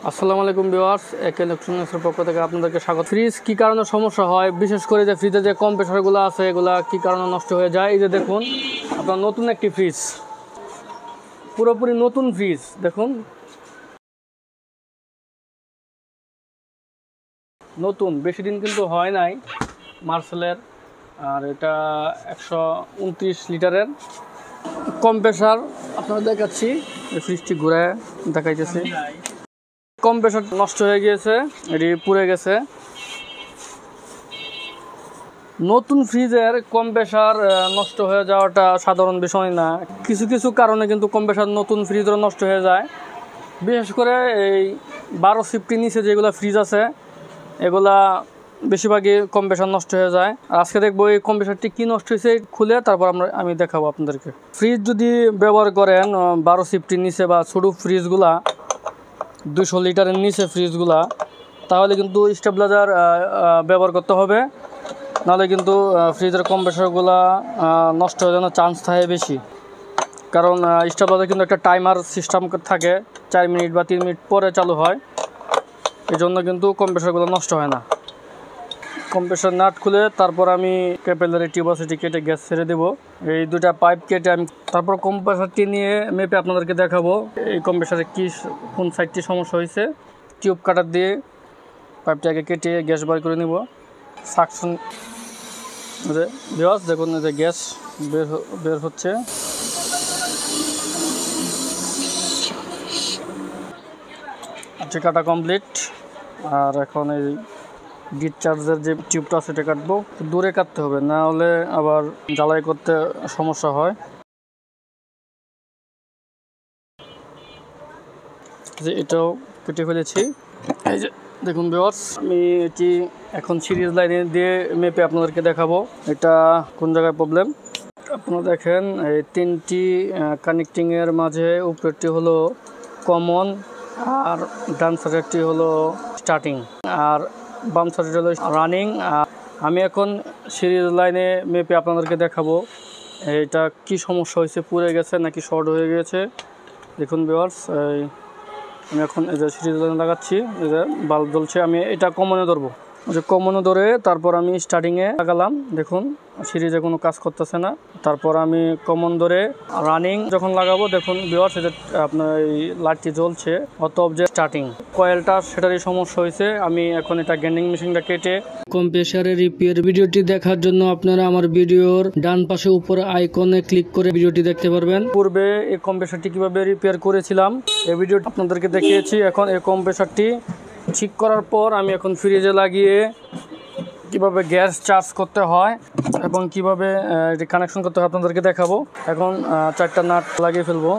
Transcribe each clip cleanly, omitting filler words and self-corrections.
আসসালামু আলাইকুম ভিউয়ার্স, একে ইলেকট্রনিক্সের পক্ষ থেকে আপনাদেরকে স্বাগত। ফ্রিজ কি কারণে সমস্যা হয়, বিশেষ করে যে ফ্রিজে যে কম্প্রেসারগুলো আছে এগুলা কি কারণে নষ্ট হয়ে যায়। এই যে দেখুন আপনার নতুন একটি ফ্রিজ, পুরোপুরি নতুন ফ্রিজ। দেখুন নতুন, বেশি দিন কিন্তু হয় নাই, মার্সেলের। আর এটা 129 লিটারের কম্প্রেসার। আপনারা দেখাচ্ছি, ফ্রিজটি ঘুরে দেখাইতেছি। কম্প্রেসার নষ্ট হয়ে গিয়েছে, এটি পুড়ে গেছে। নতুন ফ্রিজের কম্প্রেসার নষ্ট হয়ে যাওয়াটা সাধারণ বিষয় না। কিছু কিছু কারণে কিন্তু কম্প্রেসার নতুন ফ্রিজেরও নষ্ট হয়ে যায়। বিশেষ করে এই 12 শিফটের নিচে যেগুলো ফ্রিজ আছে এগুলা বেশিরভাগই কম্প্রেসার নষ্ট হয়ে যায়। আজকে দেখবো এই কম্প্রেসারটি কি নষ্ট হয়েছে খুলে, তারপর আমি দেখাবো আপনাদেরকে। ফ্রিজ যদি ব্যবহার করেন 12 শিফটের নিচে বা ছোটো ফ্রিজগুলা, 200 লিটারের নিচে ফ্রিজগুলা, তাহলে কিন্তু স্টেবিলাইজার ব্যবহার করতে হবে। নাহলে কিন্তু ফ্রিজের কম্প্রেসারগুলা নষ্ট হয়ে যাওয়ার চান্স থাকে বেশি। কারণ স্টেবিলাইজার কিন্তু একটা টাইমার সিস্টেম থাকে, 4 মিনিট বা 3 মিনিট পরে চালু হয়। এই জন্য কিন্তু কম্প্রেসারগুলো নষ্ট হয় না। কম্প্রেসার নাট খুলে তারপর আমি ক্যাপিলারি টিউবাসিটি কেটে গ্যাস ছেড়ে দেবো। এই দুটা পাইপ কেটে আমি তারপর কম্প্রেসারটি নিয়ে মেপে আপনাদেরকে দেখাবো এই কম্প্রেসারে কোন সাইডটি সমস্যা হয়েছে। টিউব কাটার দিয়ে পাইপটাকে কেটে গ্যাস বার করে নিব। সাকশন ভিউয়ার্স দেখুন, যে গ্যাস বের হচ্ছে। কাটা কমপ্লিট। আর এখন এই ডিসচার্জের যে টিউবটা সেটা কাটবো। দূরে কাটতে হবে, না হলে আবার জ্বালাই করতে সমস্যা হয়। যে এটাও কেটে ফেলেছি। এই যে দেখুন ভিউয়ার্স, আমি এটি এখন সিরিজ লাইনে দিয়ে মেপে আপনাদেরকে দেখাবো এটা কোন জায়গায় প্রবলেম। আপনারা দেখেন এই 3টি কানেক্টিংয়ের মাঝে উপরেরটি হলো কমন, আর ডান সাইডেরটি হলো স্টার্টিং, আর বাম সাইডের হলো রানিং। আমি এখন সিরিজ লাইনে মেপে আপনাদেরকে দেখাবো এটা কি সমস্যা হয়েছে, পুড়ে গেছে নাকি শর্ট হয়ে গেছে। দেখুন ভিউয়ার্স, আমি এখন এই যে সিরিজ লাইনে লাগাচ্ছি, এই যে বাল্ব জ্বলছে। আমি এটা কমনে ধরবো, যে কমনে ধরে তারপর আমি স্টার্টিংয়ে লাগালাম। দেখুন সিরিজে কোনো কাজ করতেছে না। তারপর আমি কমন ধরে রানিং যখন লাগাবো, দেখুন ভিউয়ার্স এটা আপনার এই লাইটটি জ্বলছে, অতএব যে স্টার্টিং কয়েলটা সেটারই সমস্যা হয়েছে। আমি এখন এটা গ্রাইন্ডিং মেশিনটা কেটে কম্প্রেসারের রিপেয়ার ভিডিওটি দেখার জন্য আপনারা আমার ভিডিওর ডান পাশে উপরে আইকনে ক্লিক করে ভিডিওটি দেখতে পারবেন। পূর্বে এই কম্প্রেসারটি কিভাবে রিপেয়ার করেছিলাম এই ভিডিওটি আপনাদেরকে দেখিয়েছি। এখন এই কম্প্রেসারটি ঠিক করার পর আমি এখন ফ্রিজে লাগিয়ে কিভাবে গ্যাস চার্জ করতে হয় এবং কিভাবে কানেকশন করতে হয় আপনাদেরকে দেখাবো। এখন 4টা নাট লাগিয়ে ফেলবো।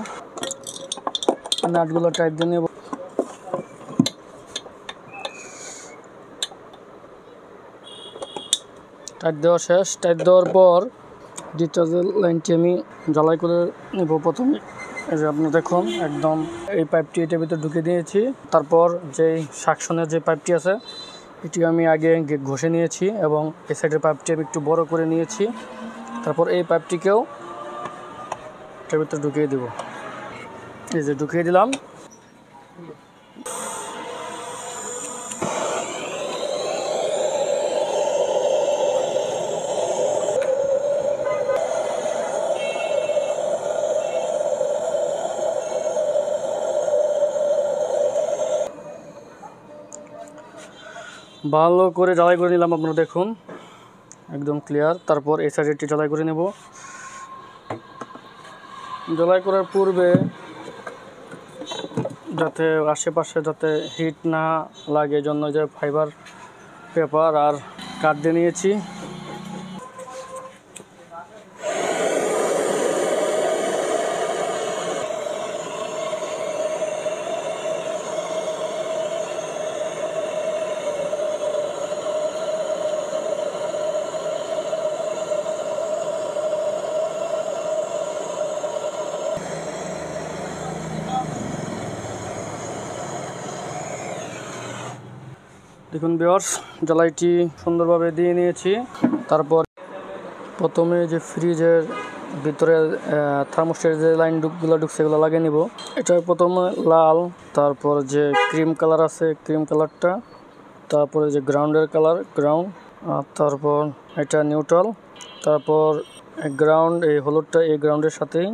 নাটগুলো টাইট দিয়ে নেব। টাইট দেওয়া শেষ। টাইট দেওয়ার পর ডিসচার্জের লাইনটি আমি জ্বালাই করে নেব প্রথমে। এই যে আপনি দেখুন একদম এই পাইপটি এটার ভিতরে ঢুকে দিয়েছি। তারপর যেই সাকশনের যে পাইপটি আছে এটি আমি আগে ঘষে নিয়েছি এবং এই সাইডের পাইপটি আমি একটু বড় করে নিয়েছি। তারপর এই পাইপটিকেও এটার ভিতরে ঢুকিয়ে দেব। এই যে ঢুকিয়ে দিলাম। ভালো করে জ্বালাই করে নিলাম, আপনারা দেখুন একদম ক্লিয়ার। তারপর এই সাইডটি জ্বালাই করে নেব। জ্বালাই করার পূর্বে যাতে আশেপাশে যাতে হিট না লাগে জন্য যে ফাইবার পেপার আর কাঠ দিয়ে নিয়েছি। দেখুন ভিউয়ার্স, জ্বালাইটি সুন্দরভাবে দিয়ে নিয়েছি। তারপর প্রথমে যে ফ্রিজের ভিতরে থার্মোস্টেটের যে লাইনগুলো ঢুকছে এগুলো লাগিয়ে নিব। এটা প্রথমে লাল, তারপর যে ক্রিম কালার আছে ক্রিম কালারটা, তারপরে যে গ্রাউন্ডের কালার গ্রাউন্ড, আর তারপর এটা নিউট্রাল, তারপর গ্রাউন্ড এই হলুদটা এই গ্রাউন্ডের সাথেই,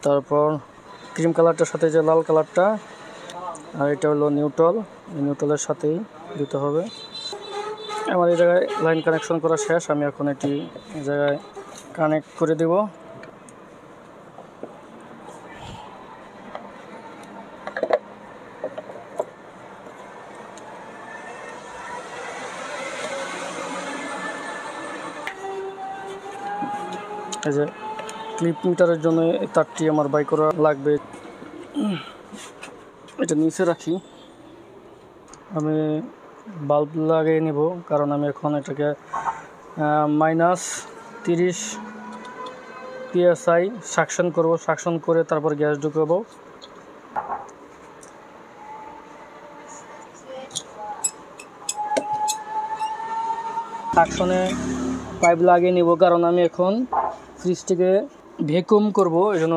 তারপর ক্রিম কালারটার সাথে যে লাল কালারটা, আর এটা হলো নিউট্রাল, এই নিউট্রালের সাথেই দিতে হবে। আমার এই জায়গায় লাইন কানেকশন করা শেষ, আমি এখন এটি এই জায়গায় কানেক্ট করে দেব। এই যে ক্লিপ মিটারের জন্য এই তারটি আমার বাই করা লাগবে। এটা নিচে রাখি, আমি বাল্ব লাগিয়ে নিব, কারণ আমি এখন এটাকে -30 PSI সাকশন করব। সাকশন করে তারপর গ্যাস ঢুকাবো। সাকশনে পাইপ লাগিয়ে নিব, কারণ আমি এখন ফ্রিজটিকে ভ্যাকুয়াম করব। এই জন্য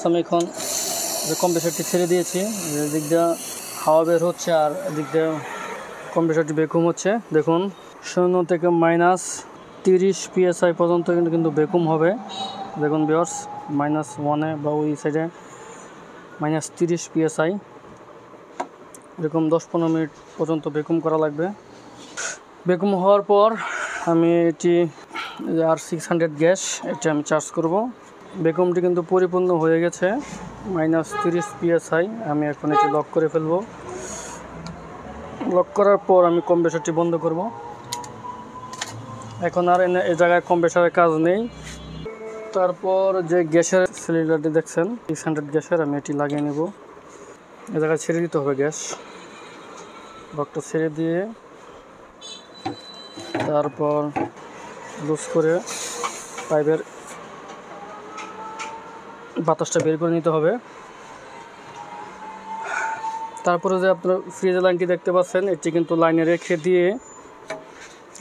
আমি এখন কম্প্রেসারটি ছেড়ে দিয়েছি, এদিক দিয়ে হাওয়া বের হচ্ছে আর এদিক দিয়ে কম্প্রেসারটি ভ্যাকুয়াম হচ্ছে। দেখুন 0 থেকে -30 PSI পর্যন্ত কিন্তু ভ্যাকুয়াম হবে। দেখুন ভিউয়ার্স, -1-এ বা ওই সাইডে -30 PSI, এরকম 10-15 মিনিট পর্যন্ত ভ্যাকুয়াম করা লাগবে। ভ্যাকুয়াম হওয়ার পর আমি এটি R600 গ্যাস এটা আমি চার্জ করব। ভ্যাকুয়ামটি কিন্তু পরিপূর্ণ হয়ে গেছে, -30 PSI। আমি এখন এটি লক করে ফেলব। লক করার পর আমি কম্প্রেসারটি বন্ধ করব। এখন আর এই জায়গায় কম্প্রেসারের কাজ নেই। তারপর যে গ্যাসের সিলিন্ডারটি দেখছেন 600 গ্যাসের, আমি এটি লাগিয়ে নেব। এই জায়গায় ছেড়ে দিতে হবে গ্যাস, লকটা ছেড়ে দিয়ে তারপর লুজ করে পাইপের বাতাসটা বের করে নিতে হবে। তারপরে যে আপনার ফ্রিজের লাইনটি দেখতে পাচ্ছেন, এটি কিন্তু লাইনে রেখে দিয়ে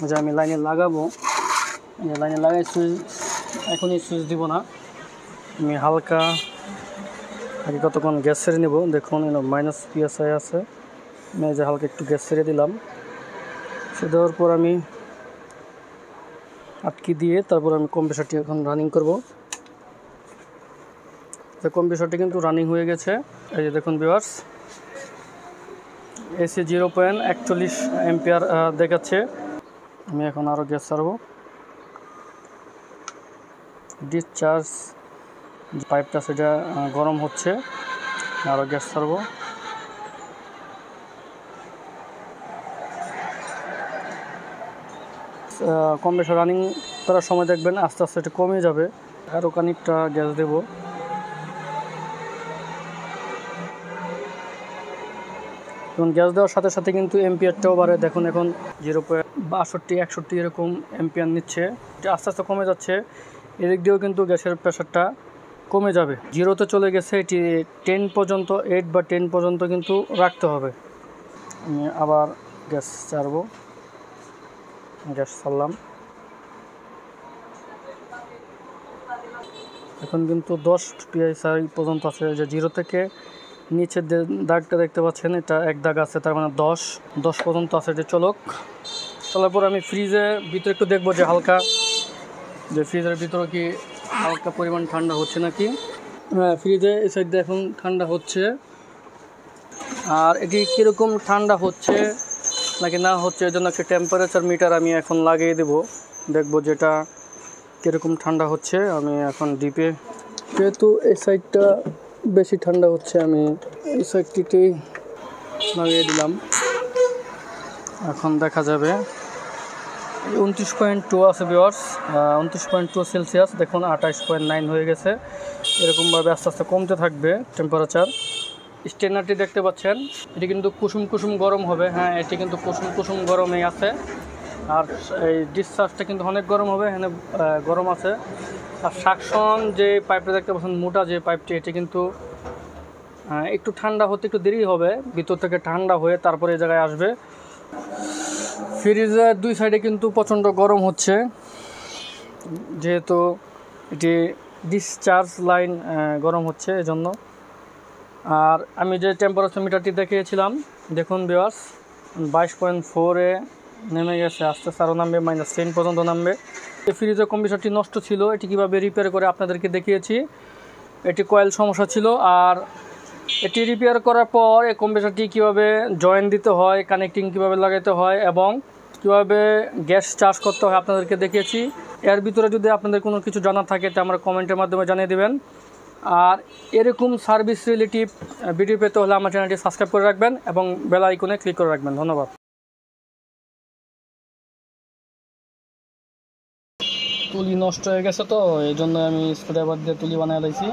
যে আমি লাইনে লাগাবো, লাইনে লাগাই সুইচ, এখনই সুইচ দিব না, আমি হালকা আগে কতক্ষণ গ্যাস ছেড়ে নেব। দেখুন -PSI আছে, আমি যে হালকা একটু গ্যাস ছেড়ে দিলাম। সে দেওয়ার পর আমি আটকে দিয়ে তারপর আমি কম্প্রেসারটি এখন রানিং করব। তো কম্প্রেসারটি কিন্তু রানিং হয়ে গেছে। এই যে দেখুন ভিউয়ার্স, AC 0.41 অ্যাম্পিয়ার দেখাচ্ছে। আমি এখন আরও গ্যাস ছাড়ব। ডিসচার্জ পাইপটা সেটা গরম হচ্ছে, আরও গ্যাস ছাড়ব। কম্প্রেসার রানিং করার সময় দেখবেন আস্তে আস্তে এটা কমে যাবে, আরও খানিকটা গ্যাস দেব। এখন গ্যাস দেওয়ার সাথে সাথে কিন্তু এম্পিয়ারটাও বাড়ে। দেখুন এখন 0.62-61 এরকম এম্পিয়ার নিচ্ছে, এটা আস্তে আস্তে কমে যাচ্ছে। এদিক দিয়েও কিন্তু গ্যাসের প্রেশারটা কমে যাবে, 0-তে চলে গেছে। এটি 10 পর্যন্ত 8 বা 10 পর্যন্ত কিন্তু রাখতে হবে। আমি আবার গ্যাস ছাড়ব, গ্যাস ছাড়লাম। এখন কিন্তু 10 PSI পর্যন্ত আছে। যে 0 থেকে নিচের যে দাগটা দেখতে পাচ্ছেন, এটা এক দাগ আছে, তার মানে 10 পর্যন্ত আছে। যে চলার পর আমি ফ্রিজের ভিতরে একটু দেখবো যে হালকা, যে ফ্রিজের ভিতরে কি হালকা পরিমাণ ঠান্ডা হচ্ছে নাকি। হ্যাঁ, ফ্রিজে এই সাইডে এখন ঠান্ডা হচ্ছে। আর এটি কীরকম ঠান্ডা হচ্ছে নাকি না হচ্ছে, এর জন্য একটা টেম্পারেচার মিটার আমি এখন লাগিয়ে দেব, দেখবো যেটা কীরকম ঠান্ডা হচ্ছে। আমি এখন ডিপে, যেহেতু এই সাইডটা বেশি ঠান্ডা হচ্ছে, আমি এই সাইডটিতেই লাগিয়ে দিলাম। এখন দেখা যাবে 29.2 আছে ভিউয়ার্স, 29.2 সেলসিয়াস। দেখুন 28.9 হয়ে গেছে। এরকমভাবে আস্তে আস্তে কমতে থাকবে টেম্পারেচার। স্টেনারটি দেখতে পাচ্ছেন, এটি কিন্তু কুসুম কুসুম গরম হবে। হ্যাঁ, এটি কিন্তু কুসুম কুসুম গরমই আছে। আর এই ডিসচার্জটা কিন্তু অনেক গরম হবে, এখানে গরম আছে। আর সাকশন যে পাইপটা দেখতে পাচ্ছেন মোটা যে পাইপটি, এটি কিন্তু একটু ঠান্ডা হতে একটু দেরি হবে, ভিতর থেকে ঠান্ডা হয়ে তারপরে এই জায়গায় আসবে। ফ্রিজের দুই সাইডে কিন্তু প্রচণ্ড গরম হচ্ছে। যেহেতু এটি ডিসচার্জ লাইন গরম হচ্ছে এজন্য। আর আমি যে টেম্পারেচার মিটারটি দেখিয়েছিলাম দেখুন ভিউয়ার্স 22.4-এ নেমে গেছে, আস্তে আস্তে আরও নামবে, -10 পর্যন্ত নামবে। এই ফ্রিজের কম্প্রেসরটি নষ্ট ছিল, এটি কীভাবে রিপেয়ার করে আপনাদেরকে দেখিয়েছি। এটি কয়েল সমস্যা ছিল, আর এটি রিপেয়ার করার পর এই কম্প্রেসরটি কীভাবে জয়েন দিতে হয়, কানেক্টিং কীভাবে লাগাতে হয় এবং কীভাবে গ্যাস চার্জ করতে হয় আপনাদেরকে দেখিয়েছি। এর ভিতরে যদি আপনাদের কোনো কিছু জানার থাকে তা আমরা কমেন্টের মাধ্যমে জানিয়ে দেবেন। আর এরকম সার্ভিস রিলেটিভ ভিডিও পেতে হলে আমার চ্যানেলটি সাবস্ক্রাইব করে রাখবেন এবং বেল আইকনে ক্লিক করে রাখবেন। ধন্যবাদ। তুলি নষ্ট হয়ে গেছে তো এই জন্য আমি স্ক্রুড্রাইভার দিয়ে তুলি বানিয়ে লাইছি।